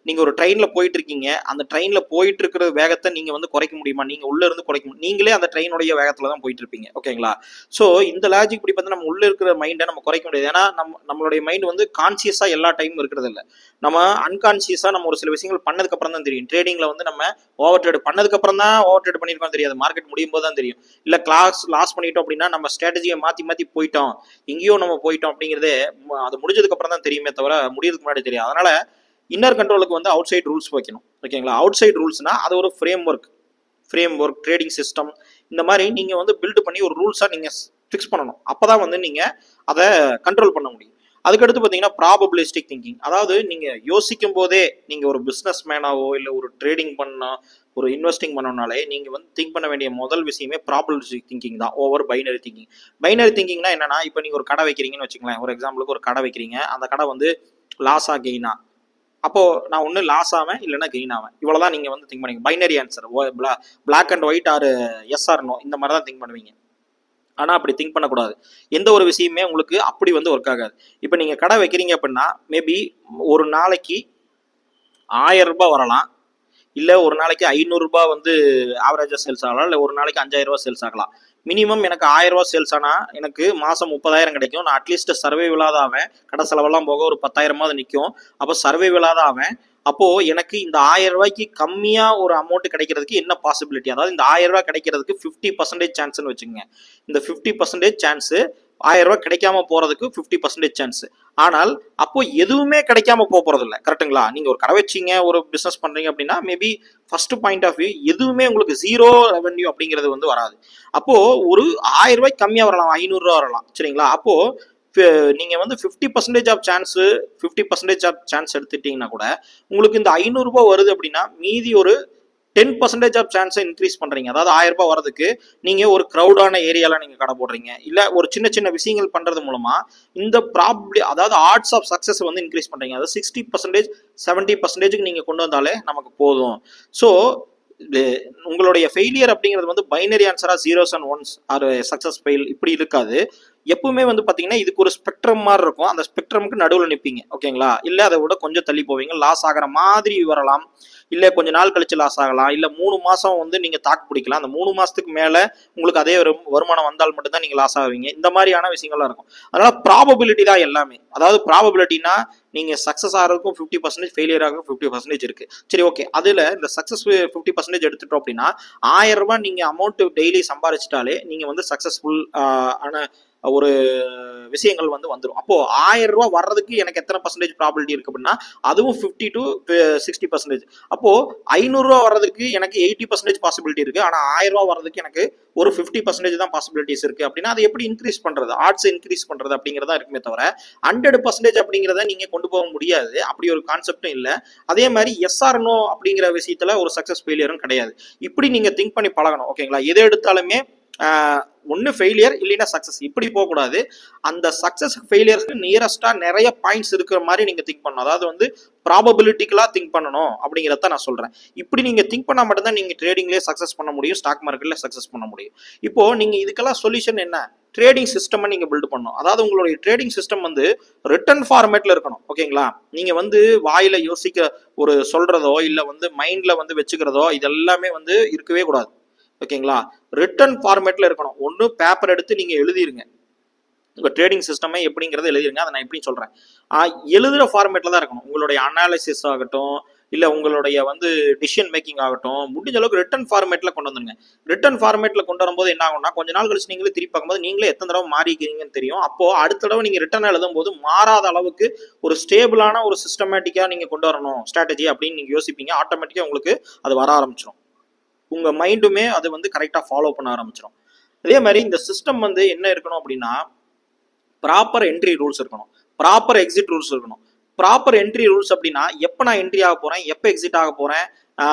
நீங்கள் ஒரு ட்ரெயினில் போயிட்டு இருக்கீங்க, அந்த ட்ரெயினில் போயிட்டு இருக்கிற வேகத்தை நீங்கள் வந்து குறைக்க முடியுமா, நீங்கள் உள்ளே இருந்து குறைக்க முடியும், நீங்களே அந்த ட்ரெயினுடைய வேகத்தில் தான் போயிட்டு இருப்பீங்க. ஓகேங்களா? ஸோ இந்த லாஜிக் இப்படி பார்த்து நம்ம உள்ளே இருக்கிற மைண்டை நம்ம குறைக்க முடியாது. ஏன்னா நம்மளுடைய மைண்ட் வந்து கான்சியஸாக எல்லா டைமும் இருக்கிறது இல்லை. நம்ம அன்கான்சியஸாக நம்ம ஒரு சில விஷயங்கள் பண்ணதுக்கப்புறம் தான் தெரியும். ட்ரேடிங்கில் வந்து நம்ம ஓவர் ட்ரேட் பண்ணதுக்கப்புறம் தான் ஓவர் ட்ரேட் பண்ணியிருக்கோம் தெரியாது, மார்க்கெட் முடியும் போது தான் தெரியும். இல்லை லாஸ் பண்ணிட்டோம் அப்படின்னா நம்ம ஸ்ட்ராட்டஜியை மாற்றி போயிட்டோம், எங்கேயோ நம்ம போயிட்டோம் அப்படிங்கிறதே அது முடிஞ்சதுக்கப்புறம் தான் தெரியுமே தவிர முடியறதுக்கு முன்னாடி தெரியும். அதனால இன்னர் கண்ட்ரோலுக்கு வந்து அவுட் சைட் ரூல்ஸ் வைக்கணும். ஓகேங்களா? அவுட் சைட் ரூல்ஸ்னா அது ஒரு ஃப்ரேம் ஒர்க், ட்ரேடிங் சிஸ்டம், இந்த மாதிரி நீங்கள் வந்து பில்டு பண்ணி ஒரு ரூல்ஸாக நீங்கள் ஃபிக்ஸ் பண்ணணும். அப்போ தான் வந்து நீங்கள் அதை கண்ட்ரோல் பண்ண முடியும். அதுக்கடுத்து பார்த்தீங்கன்னா ப்ராபபிலிஸ்டிக் திங்கிங். அதாவது நீங்கள் யோசிக்கும் போதே நீங்கள் ஒரு பிஸ்னஸ் மேனாவோ இல்லை ஒரு ட்ரேடிங் பண்ண ஒரு இன்வெஸ்டிங் பண்ணனாலே நீங்கள் வந்து திங்க் பண்ண வேண்டிய முதல் விஷயமே ப்ராபபிலிஸ்டிக் திங்கிங் தான், ஓவர் பைனரி திங்கிங். பைனரி திங்கிங்னா என்னன்னா, இப்போ நீங்கள் ஒரு கடை வைக்கிறீங்கன்னு வச்சுக்கலாம். ஒரு எக்ஸாம்பிளுக்கு ஒரு கடை வைக்கிறீங்க, அந்த கடை வந்து லாஸா கெயினா, அப்போ நான் ஒன்று லாஸ் ஆவேன் இல்லைன்னா கெயின் ஆவேன், இவ்வளோதான் நீங்கள் வந்து திங்க் பண்ணுவீங்க. Binary answer, black and white or yes or no, இந்த மாதிரி தான் திங்க் பண்ணுவீங்க. ஆனால் அப்படி திங்க் பண்ணக்கூடாது. எந்த ஒரு விஷயமே உங்களுக்கு அப்படி வந்து ஒர்க் ஆகாது. இப்போ நீங்கள் கடை வைக்கிறீங்க அப்படின்னா மேபி ஒரு நாளைக்கு 1000 ரூபாய் வரலாம், இல்லை ஒரு நாளைக்கு 500 ரூபாய் வந்து ஆவரேஜாக சேல்ஸ் ஆகலாம், இல்லை ஒரு நாளைக்கு 5000 ரூபாய் சேல்ஸ் ஆகலாம். மினிமம் எனக்கு 1000 ரூபாய் சேல்ஸ் ஆனால் எனக்கு மாதம் 30,000 கிடைக்கும். நான் அட்லீஸ்ட் சர்வைவலாக தான் ஆவேன், கடை செலவெல்லாம் போக ஒரு 10,000 நிற்கும். அப்போ சர்வைவலாக தான் ஆவேன். அப்போது எனக்கு இந்த 1000 ரூபாய்க்கு கம்மியாக ஒரு அமௌண்ட் கிடைக்கிறதுக்கு என்ன பாசிபிலிட்டி, அதாவது இந்த 1000 ரூபாய் கிடைக்கிறதுக்கு 50% சான்ஸ்ன்னு வச்சுக்கோங்க. இந்த 50% சான்ஸு 1000 ரூபாய் கிடைக்காம போறதுக்கு 50% சான்ஸ். ஆனால் அப்போ எதுவுமே கிடைக்காம போறது இல்லை. கரெக்டுங்களா? நீங்க ஒரு கடை வச்சிங்க, ஒரு பிசினஸ் பண்றீங்க அப்படின்னா maybe first point of view எதுவுமே உங்களுக்கு ஜீரோ ரெவன்யூ அப்படிங்கிறது வந்து வராது. அப்போ ஒரு 1000 ரூபாய்க்கு கம்மியா வரலாம், 500 ரூபா வரலாம், சரிங்களா? அப்போ நீங்க வந்து 50% ஆஃப் சான்ஸ் 50% ஆஃப் சான்ஸ் எடுத்துட்டீங்கன்னா கூட உங்களுக்கு இந்த 500 ரூபாய் வருது அப்படின்னா மீதி ஒரு 10% ஆஃப் சான்ஸை இன்க்ரீஸ் பண்றீங்க. அதாவது 1000 ரூபாய் வரதுக்கு நீங்க ஒரு க்ரௌடான ஏரியால நீங்க கடை போடுறீங்க, இல்ல ஒரு சின்ன சின்ன விஷயங்கள் பண்றது மூலமா இந்த ப்ராபபிலிட்டி, அதாவது ஆட்ஸ் ஆஃப் சக்சஸ் வந்து இன்க்ரீஸ் பண்றீங்க. அதாவது 60% 70% நீங்க கொண்டு வந்தாலே நமக்கு போதும். ஸோ உங்களுடைய ஃபெயிலியர் அப்படிங்கிறது வந்து பைனரி ஆன்சரா zeros and ones or success fail இப்படி இருக்காது. எப்பவுமே வந்து பாத்தீங்கன்னா இதுக்கு ஒரு ஸ்பெக்ட்ரம் மாதிரி இருக்கும். அந்த ஸ்பெக்ட்ரமுக்கு நடுவில் நிற்பீங்க. ஓகேங்களா? இல்ல அதை விட கொஞ்சம் தள்ளி போவீங்க, லாஸ் ஆகிற மாதிரி வரலாம், இல்ல கொஞ்ச நாள் கழிச்சு லாஸ் ஆகலாம், இல்ல 3 மாசம் வந்து நீங்க தாக்கு பிடிக்கலாம். அந்த 3 மாசத்துக்கு மேல உங்களுக்கு அதே வருமானம் வந்தால் மட்டும்தான் நீங்க லாஸ் ஆவீங்க. இந்த மாதிரியான விஷயங்கள்லாம் இருக்கும். அதனால ப்ராபபிலிட்டி தான் எல்லாமே. அதாவது ப்ராபபிலிட்டினா நீங்க சக்சஸ் ஆகிறதுக்கும் 50%, ஃபெயிலியர் ஆகும் 50% இருக்கு. சரி, ஓகே. அதுல இந்த சக்சஸ் 50% எடுத்துட்டோம் அப்படின்னா 1000 ரூபாய் நீங்க அமௌண்ட் டெய்லி சம்பாதிச்சிட்டாலே நீங்க வந்து சக்சஸ்ஃபுல் ஆன ஒரு விஷயங்கள் வந்து வந்துடும். அப்போ 1000 ரூபாய் வர்றதுக்கு எனக்கு எத்தனை பர்சன்டேஜ் ப்ராபிலிட்டி இருக்கு அப்படின்னா அதுவும் 50 to 60%. அப்போ 500 ரூபாய் வர்றதுக்கு எனக்கு 80% பாசிபிலிட்டி இருக்கு. ஆனா 1000 ரூபாய் வர்றதுக்கு எனக்கு ஒரு 50% தான் பாசிபிலிட்டிஸ் இருக்கு. அப்படின்னா அதை எப்படி இன்க்ரீஸ் பண்றது, ஆட்ஸ் இன்க்ரீஸ் பண்றது அப்படிங்கிறதா இருக்குமே தவிர 100% அப்படிங்கிறத நீங்க கொண்டு போக முடியாது. அப்படி ஒரு கான்செப்டும் இல்லை. அதே மாதிரி எஸ்ஆர் நோ அப்படிங்கிற விஷயத்துல ஒரு சக்சஸ் ஃபெயிலியரும் கிடையாது. இப்படி நீங்க திங்க் பண்ணி பழகணும். ஓகேங்களா? எதை எடுத்தாலுமே ஒன்னு ஃபெயிலியர் இல்லைன்னா சக்சஸ், இப்படி போகக்கூடாது. அந்த சக்சஸ் ஃபெயிலியர்ஸ்க்கு நியரஸ்டா நிறைய பாயிண்ட்ஸ் இருக்கிற மாதிரி நீங்க திங்க் பண்ணணும். அதாவது வந்து ப்ராபபிலிட்டிக்கலா திங்க் பண்ணணும் அப்படிங்கிறத நான் சொல்றேன். இப்படி நீங்க திங்க் பண்ணா மட்டும்தான் நீங்க ட்ரேடிங்லேயே சக்சஸ் பண்ண முடியும், ஸ்டாக் மார்க்கெட்ல சக்சஸ் பண்ண முடியும். இப்போ நீங்க இதுக்கெல்லாம் சொல்யூஷன் என்ன? ட்ரேடிங் சிஸ்டம் நீங்க பில்ட் பண்ணணும். அதாவது உங்களுடைய ட்ரேடிங் சிஸ்டம் வந்து ரிட்டன் ஃபார்மேட்ல இருக்கணும். ஓகேங்களா? நீங்க வந்து வாயில யோசிக்க ஒரு சொல்றதோ இல்ல வந்து மைண்ட்ல வந்து வச்சுக்கிறதோ இதெல்லாமே வந்து இருக்கவே கூடாது. ஓகேங்களா? ரிட்டன் ஃபார்மேட்ல இருக்கணும். ஒன்று பேப்பர் எடுத்து நீங்க எழுதிருங்க, உங்கள் ட்ரேடிங் சிஸ்டமே எப்படிங்கிறத எழுதிருங்க. அதை நான் எப்படி சொல்கிறேன், எழுதுகிற ஃபார்மேட்டில் தான் இருக்கணும். உங்களுடைய அனாலிசிஸ் ஆகட்டும், இல்லை உங்களுடைய வந்து டிசிஷன் மேக்கிங் ஆகட்டும், முடிஞ்ச அளவுக்கு ரிட்டன் ஃபார்மேட்டில் கொண்டு வந்துருங்க. ரிட்டன் ஃபார்மேட்டில் கொண்டு வரும்போது என்ன ஆகும்னா, கொஞ்ச நாள் கழிச்சு நீங்களே திருப்பி பார்க்கும்போது நீங்களே எத்தனை தடவை மாறிக்கிறீங்கன்னு தெரியும். அப்போது அடுத்த தடவை நீங்கள் ரிட்டன் எழுதும் போது மாறாத அளவுக்கு ஒரு ஸ்டேபிளான ஒரு சிஸ்டமேட்டிக்காக நீங்கள் கொண்டு வரணும் ஸ்ட்ராட்டஜி அப்படின்னு நீங்கள் யோசிப்பீங்க. ஆட்டோமேட்டிக்காக உங்களுக்கு அது வர ஆரம்பிச்சிடும். உங்கள் மைண்டுமே அது வந்து கரெக்டாக ஃபாலோ பண்ண ஆரம்பிச்சிடும். அதே மாதிரி இந்த சிஸ்டம் வந்து என்ன இருக்கணும் அப்படின்னா, ப்ராப்பர் என்ட்ரி ரூல்ஸ் இருக்கணும், ப்ராப்பர் எக்ஸிட் ரூல்ஸ் இருக்கணும். ப்ராப்பர் என்ட்ரி ரூல்ஸ் அப்படின்னா, எப்போ நான் என்ட்ரி ஆக போகிறேன், எப்போ எக்ஸிட் ஆக போகிறேன்,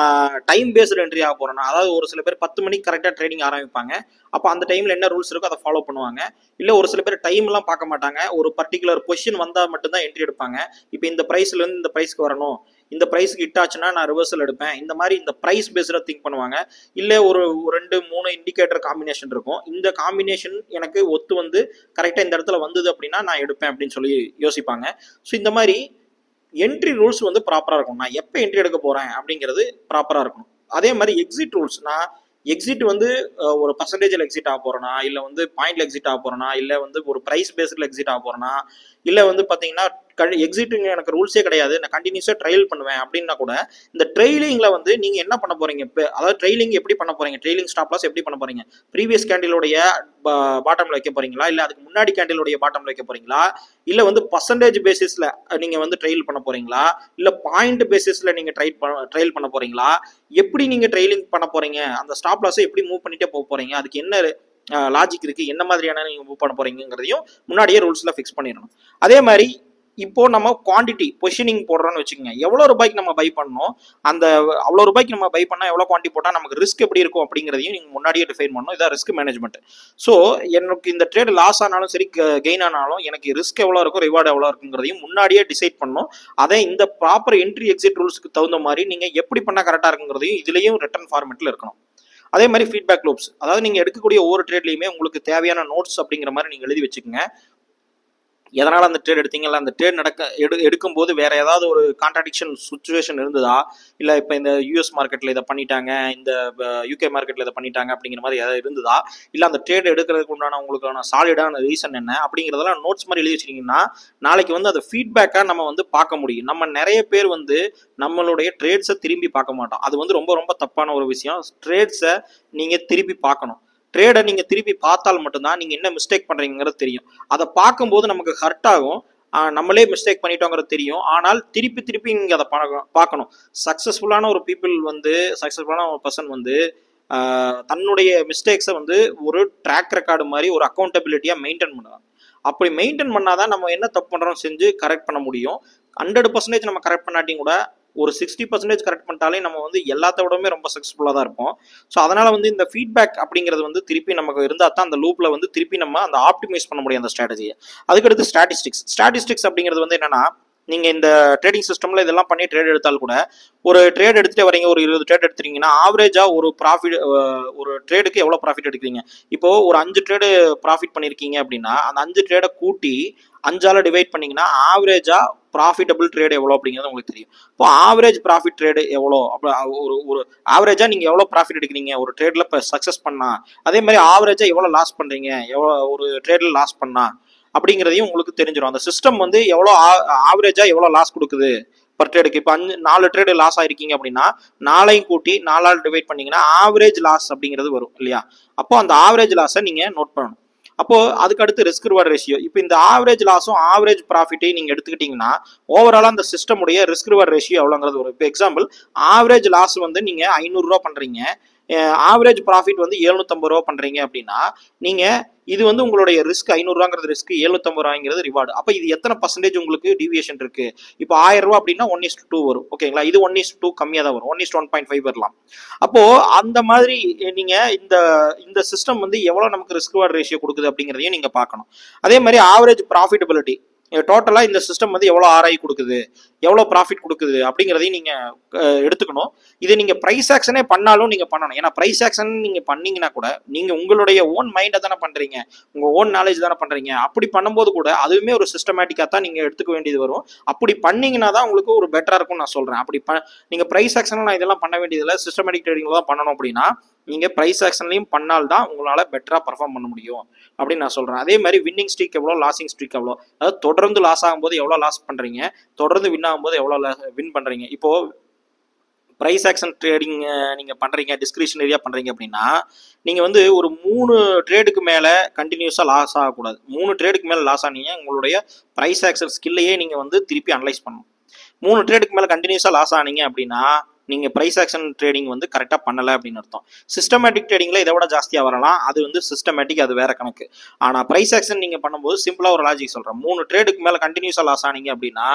டைம் பேஸ்டு என்ட்ரி ஆக போகிறேன்னா, அதாவது ஒரு சில பேர் 10 மணிக்கு கரெக்டாக ட்ரேடிங் ஆரம்பிப்பாங்க. அப்போ அந்த டைமில் என்ன ரூல்ஸ் இருக்கோ அதை ஃபாலோ பண்ணுவாங்க. இல்லை ஒரு சில பேர் டைம்லாம் பார்க்க மாட்டாங்க, ஒரு பர்டிகுலர் பொசிஷன் வந்தால் மட்டும்தான் என்ட்ரி எடுப்பாங்க. இப்போ இந்த ப்ரைஸ்லேருந்து இந்த ப்ரைஸ்க்கு வரணும், இந்த ப்ரைஸ்க்கு ஹிட் ஆச்சுன்னா நான் ரிவர்சல் எடுப்பேன், இந்த மாதிரி இந்த ப்ரைஸ் பேஸ்டாக திங்க் பண்ணுவாங்க. இல்லை ஒரு 2-3 இண்டிகேட்டர் காம்பினேஷன் இருக்கும், இந்த காம்பினேஷன் எனக்கு ஒத்து வந்து கரெக்டாக இந்த இடத்துல வந்தது அப்படின்னா நான் எடுப்பேன் அப்படின்னு சொல்லி யோசிப்பாங்க. ஸோ இந்த மாதிரி என்ட்ரி ரூல்ஸ் வந்து ப்ராப்பராக இருக்கணும். நான் எப்போ என்ட்ரி எடுக்க போகிறேன் அப்படிங்கிறது ப்ராப்பராக இருக்கணும். அதே மாதிரி எக்ஸிட் ரூல்ஸ், நான் எக்ஸிட் வந்து ஒரு பர்சன்டேஜில் எக்ஸிட் ஆக போகிறேன்னா, இல்லை வந்து பாயிண்ட்ல எக்ஸிட் ஆக போகிறேன்னா, இல்லை வந்து ஒரு ப்ரைஸ் பேஸில் எக்ஸிட் ஆக போகிறேன்னா, இல்லை வந்து பார்த்தீங்கன்னா எக்ஸிட்டுங்க எனக்கு ரூல்ஸே கிடையாது, நான் கண்டினியூஸாக ட்ரையல் பண்ணுவேன் அப்படின்னா கூட, இந்த ட்ரெயிலிங்கில் வந்து நீங்கள் என்ன பண்ண போகிறீங்க, இப்போ அதாவது ட்ரெயிலிங் எப்படி பண்ண போகிறீங்க, ட்ரெயிலிங் ஸ்டாப் லாஸ் எப்படி பண்ண போகிறீங்க, ப்ரீவியஸ் கேண்டிலோடைய பாட்டமில் வைக்க போகிறீங்களா, இல்லை அதுக்கு முன்னாடி கேண்டிலோடைய பாட்டமில் வைக்க போகிறீங்களா, இல்லை வந்து பர்சன்டேஜ் பேசிஸில் நீங்கள் வந்து ட்ரெயில் பண்ண போகிறீங்களா, இல்லை பாயிண்ட் பேசிஸில் நீங்கள் ட்ரெயில் பண்ண போகிறீங்களா, எப்படி நீங்கள் ட்ரெயிலிங் பண்ண போகிறீங்க, அந்த ஸ்டாப் லாஸை எப்படி மூவ் பண்ணிட்டே போக போகிறீங்க, அதுக்கு என்ன லாஜிக் இருக்குது, என்ன மாதிரியான நீங்கள் மூவ் பண்ண போகிறீங்கிறதையும் முன்னாடியே ரூல்ஸில் ஃபிக்ஸ் பண்ணிடணும். அதே மாதிரி இப்போ நம்ம குவான்டிட்டி பொசிஷனிங் போடுறோம்னு வச்சுக்கோங்க, எவ்வளோ ரூபாய்க்கு நம்ம பை பண்ணணும், அந்த அவ்வளோ ரூபாய்க்கு நம்ம பை பண்ணால் எவ்வளோ குவான்டிட்டி போட்டால் நமக்கு ரிஸ்க் எப்படி இருக்கும் அப்படிங்கிறதையும் நீங்கள் முன்னாடியே டிஃபைன் பண்ணணும். இதான் ரிஸ்க் மேனேஜ்மெண்ட். ஸோ எனக்கு இந்த ட்ரேட் லாஸ் ஆனாலும் சரி கெயின் ஆனாலும் எனக்கு ரிஸ்க் எவ்வளோ இருக்கும், ரிவார்டு எவ்வளோ இருக்குங்கிறதையும் முன்னாடியே டிசைட் பண்ணணும். அதை இந்த ப்ராப்பர் என்ட்ரி எக்ஸிட் ரூல்ஸ்க்கு தகுந்த மாதிரி நீங்கள் எப்படி பண்ணால் கரெக்டாக இருக்குங்கிறதையும் இதுலேயும் ரிட்டன் ஃபார்மேட்டில் இருக்கணும். அதே மாதிரி ஃபீட்பேக் லூப்ஸ், அதாவது நீங்கள் எடுக்கக்கூடிய ஒவ்வொரு ட்ரேட்லையுமே உங்களுக்கு தேவையான நோட்ஸ் அப்படிங்கிற மாதிரி நீங்கள் எழுதி வச்சுக்கோங்க. எதனால் அந்த ட்ரேட் எடுத்தீங்கல்ல, அந்த ட்ரேட் எடுக்கும்போது வேற ஏதாவது ஒரு கான்ட்ராடிக்ஷன் சுச்சுவேஷன் இருந்ததா, இல்லை இப்போ இந்த யூஎஸ் மார்க்கெட்டில் இதை பண்ணிட்டாங்க, இந்த யூகே மார்க்கெட்டில் இதை பண்ணிட்டாங்க அப்படிங்கிற மாதிரி ஏதாவது இருந்ததா, இல்லை அந்த ட்ரேட் எடுக்கிறதுக்கு உண்டான உங்களுக்கான சாலிடான ரீசன் என்ன அப்படிங்கிறதெல்லாம் நோட்ஸ் மாதிரி எழுதி வச்சிட்டிங்கன்னா நாளைக்கு வந்து அதை ஃபீட்பேக்காக நம்ம வந்து பார்க்க முடியும். நம்ம நிறைய பேர் வந்து நம்மளுடைய ட்ரேட்ஸை திரும்பி பார்க்க மாட்டோம். அது வந்து ரொம்ப ரொம்ப தப்பான ஒரு விஷயம். ட்ரேட்ஸை நீங்கள் திருப்பி பார்க்கணும். ட்ரேடை நீங்கள் திருப்பி பார்த்தால் மட்டும்தான் நீங்கள் என்ன மிஸ்டேக் பண்ணுறீங்கிறது தெரியும். அதை பார்க்கும்போது நமக்கு ஹர்ட் ஆகும், நம்மளே மிஸ்டேக் பண்ணிட்டோங்கிறது தெரியும். ஆனால் திருப்பி திருப்பி நீங்கள் அதை பார்க்கணும். சக்ஸஸ்ஃபுல்லான ஒரு பீப்புள் வந்து, சக்ஸஸ்ஃபுல்லான ஒரு பர்சன் வந்து தன்னுடைய மிஸ்டேக்ஸை வந்து ஒரு ட்ராக் ரெக்கார்டு மாதிரி ஒரு அக்கௌண்டபிலிட்டியாக மெயின்டைன் பண்ணுவாங்க. அப்படி மெயின்டைன் பண்ணாதான் நம்ம என்ன தப்பு பண்ணுறோம் செஞ்சு கரெக்ட் பண்ண முடியும். 100% நம்ம கரெக்ட் பண்ணாட்டியும் கூட ஒரு 60% கரெக்ட் பண்ணிட்டாலே நம்ம வந்து எல்லாத்த விடவே ரொம்ப சக்ஸஸ்ஃபுல்லாக தான் இருப்போம். ஸோ அதனால் வந்து இந்த ஃபீட்பேக் அப்படிங்கிறது வந்து திருப்பி நமக்கு இருந்தால் தான் அந்த லூப்பில் வந்து திருப்பி நம்ம அந்த ஆப்டிமைஸ் பண்ண முடியும் அந்த ஸ்ட்ராட்டஜியை. அதுக்கடுத்து ஸ்டாட்டிஸ்டிக்ஸ் அப்படிங்கிறது வந்து என்னன்னா, நீங்கள் இந்த ட்ரேடிங் சிஸ்டமில் இதெல்லாம் பண்ணி ட்ரேட் எடுத்தால் கூட, ஒரு ட்ரேட் எடுத்துகிட்டே வரீங்க, ஒரு 20 ட்ரேட் எடுத்துறீங்கன்னா ஆவரேஜாக ஒரு ப்ராஃபிட், ஒரு ட்ரேடுக்கு எவ்வளோ ப்ராஃபிட் எடுக்கிறீங்க. இப்போது ஒரு 5 ட்ரேடு ப்ராஃபிட் பண்ணியிருக்கீங்க அப்படின்னா அந்த 5 ட்ரேடை கூட்டி 5ஆல் டிவைட் பண்ணிங்கன்னா ஆவரேஜாக ப்ராஃபிட்டபிள் ட்ரேட் எவ்வளோ அப்படிங்கிறது உங்களுக்கு தெரியும். இப்போ ஆவரேஜ் ப்ராஃபிட் ட்ரேடு எவ்வளோ, அப்போ ஒரு ஆவரேஜாக நீங்கள் எவ்வளோ ப்ராஃபிட் எடுக்கிறீங்க ஒரு ட்ரேடில் இப்போ சக்ஸஸ் பண்ணா, அதே மாதிரி ஆவரேஜாக எவ்வளோ லாஸ் பண்ணுறீங்க, எவ்வளோ ஒரு ட்ரேடில் லாஸ் பண்ணா அப்படிங்கிறதையும் உங்களுக்கு தெரிஞ்சிடும். அந்த சிஸ்டம் வந்து எவ்வளோ ஆவரேஜாக எவ்வளோ லாஸ் கொடுக்குது பர் ட்ரேடுக்கு. இப்போ 4 ட்ரேடு லாஸ் ஆயிருக்கீங்க அப்படின்னா 4ஐயும் கூட்டி 4ஆல் டிவைட் பண்ணிங்கன்னா ஆவரேஜ் லாஸ் அப்படிங்கிறது வரும் இல்லையா. அப்போ அந்த ஆவரேஜ் லாஸை நீங்கள் நோட் பண்ணணும். அப்போ அதுக்கு அடுத்து ரிஸ்க் ரிவார்ட் ரேஷியோ. இப்போ இந்த ஆவரேஜ் லாஸும் ஆவரேஜ் ப்ராஃபிட்டையும் நீங்கள் எடுத்துக்கிட்டீங்கன்னா ஓவராலாக அந்த சிஸ்டமுடைய ரிஸ்க் ரிவார்ட் ரேஷியோ எவ்வளோங்கிறது வரும். இப்போ எக்ஸாம்பிள், ஆவரேஜ் லாஸ் வந்து நீங்கள் 500 ரூபா பண்ணுறீங்க, ஆவரேஜ் ப்ராஃபிட் வந்து 750 ரூபா பண்ணுறீங்க அப்படின்னா நீங்கள் இது வந்து உங்களுடைய ரிஸ்க் 500 ரூபாங்கிறது ரிஸ்க், 750 ரூபாய்ங்கிறது ரிவார்டு. அப்போ இது எத்தனை பர்சன்டேஜ் உங்களுக்கு டிவியேஷன் இருக்கு. இப்போ 1000 ரூபா அப்படின்னா 1:2 வரும் ஓகேங்களா. இது 1:2 கம்மியாக தான் வரும், 1:1.5 வரலாம். அப்போ அந்த மாதிரி நீங்க இந்த சிஸ்டம் வந்து எவ்வளவு நமக்கு ரிஸ்க் ரிவார்ட் ரேஷியோ கொடுக்குது அப்படிங்கிறதையும் நீங்க பார்க்கணும். அதே மாதிரி ஆவரேஜ் ப்ராஃபிட்டபிலிட்டி, டோட்டலாக இந்த சிஸ்டம் வந்து எவ்வளோ ஆர்ஐ கொடுக்குது, எவ்வளோ ப்ராஃபிட் கொடுக்குது அப்படிங்கிறதையும் நீங்கள் எடுத்துக்கணும். இது நீங்கள் ப்ரைஸ் ஆக்ஷனே பண்ணாலும் நீங்கள் பண்ணணும். ஏன்னா ப்ரைஸ் ஆக்ஷன் நீங்கள் பண்ணீங்கன்னா கூட நீங்கள் உங்களுடைய ஓன் மைண்டை தானே பண்ணுறீங்க, உங்கள் ஓன் நாலேஜ் தானே பண்ணுறீங்க. அப்படி பண்ணும்போது கூட அதுவுமே ஒரு சிஸ்டமேட்டிக்காக தான் நீங்கள் எடுத்துக்க வேண்டியது வரும். அப்படி பண்ணீங்கன்னா தான் உங்களுக்கு ஒரு பெட்டராக இருக்கும்னு நான் சொல்கிறேன். அப்படி நீங்கள் ப்ரைஸ் ஆக்ஷனில் நான் இதெல்லாம் பண்ண வேண்டியதில்லை, சிஸ்டமேட்டிக் ட்ரேடிங்கில் தான் பண்ணணும் அப்படின்னா நீங்கள் ப்ரைஸ் ஆக்ஷன்லையும் பண்ணால்தான் உங்களால் பெட்டராக பர்ஃபார்ம் பண்ண முடியும் அப்படின்னு நான் சொல்கிறேன். அதே மாதிரி வின்னிங் ஸ்ட்ரீக் எவ்வளோ, லாஸிங் ஸ்ட்ரீக் எவ்வளோ, அதாவது தொடர்ந்து லாஸ் ஆகும்போது எவ்வளோ லாஸ் பண்ணுறீங்க, தொடர்ந்து வின் ஆகும்போது எவ்வளோ வின் பண்ணுறீங்க. இப்போது ப்ரைஸ் ஆக்ஷன் ட்ரேடிங் நீங்கள் பண்ணுறீங்க, டிஸ்கிரிஷனரியாக பண்ணுறீங்க அப்படின்னா நீங்கள் வந்து ஒரு 3 ட்ரேடுக்கு மேலே கண்டினியூஸாக லாஸ் ஆகக்கூடாது. 3 ட்ரேடுக்கு மேலே லாஸ் ஆனீங்க உங்களுடைய ப்ரைஸ் ஆக்ஷன் ஸ்கில்லையே நீங்கள் வந்து திருப்பி அனலைஸ் பண்ணணும். 3 ட்ரேடுக்கு மேலே கண்டினியூஸாக லாஸ் ஆனீங்க அப்படின்னா நீங்கள் ப்ரைஸ் ஆக்ஷன் ட்ரேடிங் வந்து கரெக்டாக பண்ணலை அப்படின்னு அர்த்தம். சிஸ்டமேட்டிக் ட்ரேடிங்கில் இதை விட ஜாஸ்தியாக வரலாம், அது வந்து சிஸ்டமேட்டிக், அது வேற கணக்கு. ஆனால் ப்ரைஸ் ஆக்ஷன் நீங்கள் பண்ணும்போது சிம்பிளாக ஒரு லாஜிக் சொல்கிறேன். 3 ட்ரேடுக்கு மேலே கண்டினியூஸாக லாஸ் ஆனீங்க அப்படின்னா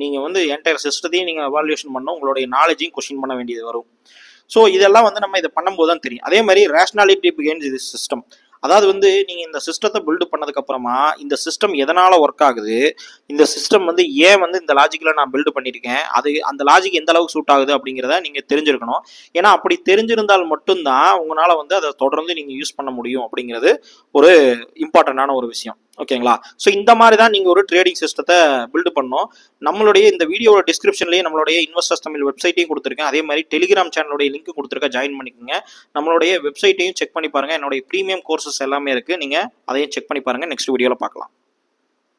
நீங்கள் வந்து என்டையர் சிஸ்டத்தையும் நீங்கள் எவாலுவேஷன் பண்ணணும், உங்களுடைய நாலேஜையும் கொஸ்டின் பண்ண வேண்டியது வரும். ஸோ இதெல்லாம் வந்து நம்ம இதை பண்ணும்போது தான் தெரியும். அதே மாதிரி ரேஷனாலிட்டி பிகைன்ஸ் இது சிஸ்டம். அதாவது வந்து நீங்கள் இந்த சிஸ்டத்தை பில்டு பண்ணதுக்கு அப்புறமா இந்த சிஸ்டம் எதனால ஒர்க் ஆகுது, இந்த சிஸ்டம் வந்து ஏன் வந்து இந்த லாஜிக்கில் நான் பில்டு பண்ணியிருக்கேன், அது அந்த லாஜிக் எந்த அளவுக்கு சூட் ஆகுது அப்படிங்கிறத நீங்கள் தெரிஞ்சிருக்கணும். ஏன்னா அப்படி தெரிஞ்சிருந்தால் மட்டும்தான் உங்களால் வந்து அதை தொடர்ந்து நீங்கள் யூஸ் பண்ண முடியும் அப்படிங்கிறது ஒரு இம்பார்ட்டண்டான ஒரு விஷயம். ஓகேங்களா? ஸோ இந்த மாதிரி தான் நீங்கள் ஒரு ட்ரேடிங் சிஸ்டத்தை பில்டு பண்ணணும். நம்மளுடைய இந்த வீடியோட டிஸ்கிரிப்ஷன்லேயே நம்மளுடைய இன்வெஸ்டர்ஸ் தமிழ் வெப்சைட்டையும் கொடுத்துருக்கேன். அதே மாதிரி டெலிகிராம் சேனலுடைய லிங்க் கொடுத்துருக்கேன், ஜாயின் பண்ணிக்கோங்க. நம்மளுடைய வெப்சைட்டையும் செக் பண்ணி பாருங்கள். என்னுடைய ப்ரீமியம் கோர்சஸ் எல்லாமே இருக்குது, நீங்கள் அதையும் செக் பண்ணி பாருங்கள். நெக்ஸ்ட் வீடியோவில் பார்க்கலாம்.